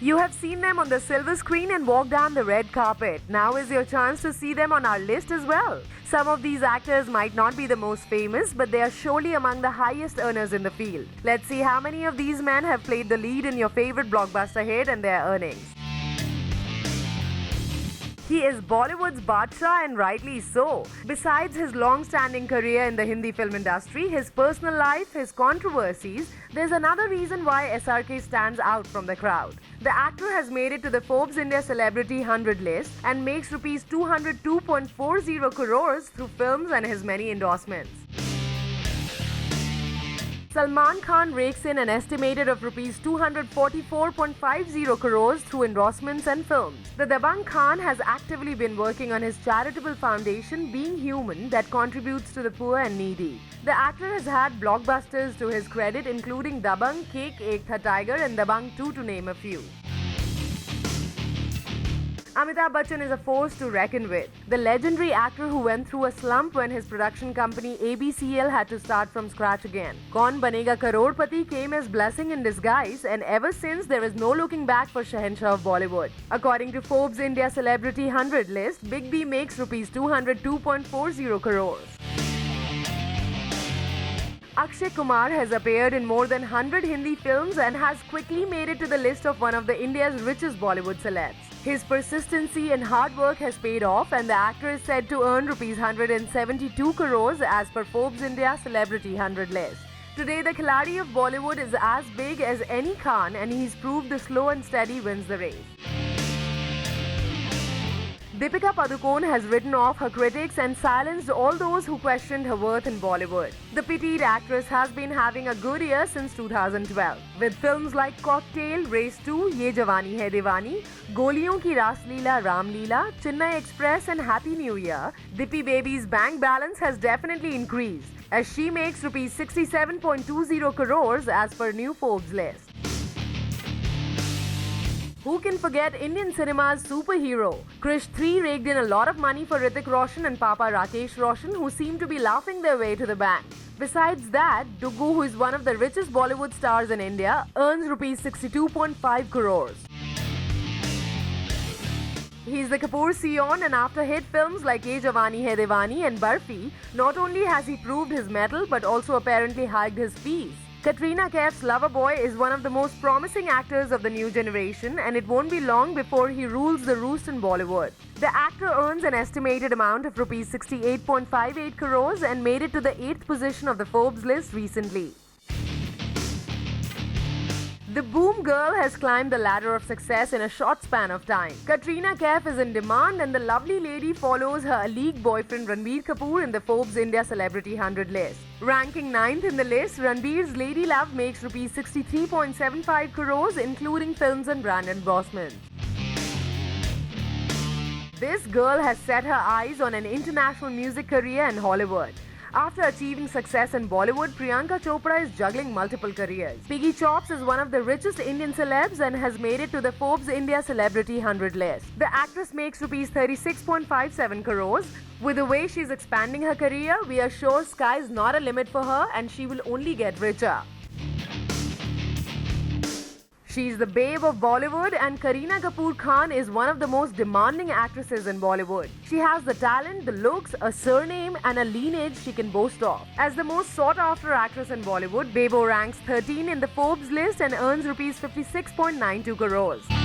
You have seen them on the silver screen and walk down the red carpet. Now is your chance to see them on our list as well. Some of these actors might not be the most famous, but they are surely among the highest earners in the field. Let's see how many of these men have played the lead in your favorite blockbuster hit and their earnings. He is Bollywood's Badshah, and rightly so. Besides his long-standing career in the Hindi film industry, his personal life, his controversies, there's another reason why SRK stands out from the crowd. The actor has made it to the Forbes India Celebrity 100 list and makes rupees 202.40 crores through films and his many endorsements. Salman Khan rakes in an estimated of rupees 244.50 crores through endorsements and films. The Dabangg Khan has actively been working on his charitable foundation Being Human that contributes to the poor and needy. The actor has had blockbusters to his credit, including Dabangg, Kick, Ek Tha Tiger and Dabangg 2 to name a few. Amitabh Bachchan is a force to reckon with. The legendary actor who went through a slump when his production company ABCL had to start from scratch again. Kaun Banega Crorepati came as blessing in disguise, and ever since there is no looking back for Shahenshah of Bollywood. According to Forbes India Celebrity 100 list, Big B makes rupees 202.40 crores. Akshay Kumar has appeared in more than 100 Hindi films and has quickly made it to the list of one of the India's richest Bollywood celebs. His persistency and hard work has paid off, and the actor is said to earn rupees 172 crores as per Forbes India Celebrity 100 list. Today, the Khiladi of Bollywood is as big as any Khan, and he's proved the slow and steady wins the race. Deepika Padukone has written off her critics and silenced all those who questioned her worth in Bollywood. The petite actress has been having a good year since 2012. With films like Cocktail, Race 2, Ye Jawani Hai Diwani, Goliyon Ki Ras Leela Ram Leela, Chennai Express and Happy New Year, Dippy Baby's bank balance has definitely increased, as she makes rupees 67.20 crores as per new Forbes list. Who can forget Indian cinema's superhero? Krish 3 raked in a lot of money for Hrithik Roshan and Papa Rakesh Roshan, who seem to be laughing their way to the bank. Besides that, Duggu, who is one of the richest Bollywood stars in India, earns rupees 62.5 crores. He's the Kapoor Sion, and after hit films like Ye Jawani Hai Diwani and Barfi, not only has he proved his mettle but also apparently hiked his fees. Katrina Kaif's lover boy is one of the most promising actors of the new generation, and it won't be long before he rules the roost in Bollywood. The actor earns an estimated amount of rupees 68.58 crores and made it to the 8th position of the Forbes list recently. The boom girl has climbed the ladder of success in a short span of time. Katrina Kaif is in demand, and the lovely lady follows her league boyfriend Ranbir Kapoor in the Forbes India Celebrity 100 list. Ranking 9th in the list, Ranbir's lady love makes rupees 63.75 crores, including films and brand endorsements. This girl has set her eyes on an international music career in Hollywood. After achieving success in Bollywood, Priyanka Chopra is juggling multiple careers. Piggy Chops is one of the richest Indian celebs and has made it to the Forbes India Celebrity 100 list. The actress makes rupees 36.57 crores. With the way she's expanding her career, we are sure sky's not a limit for her and she will only get richer. She's the babe of Bollywood, and Kareena Kapoor Khan is one of the most demanding actresses in Bollywood. She has the talent, the looks, a surname and a lineage she can boast of. As the most sought-after actress in Bollywood, Bebo ranks 13 in the Forbes list and earns rupees 56.92 crores.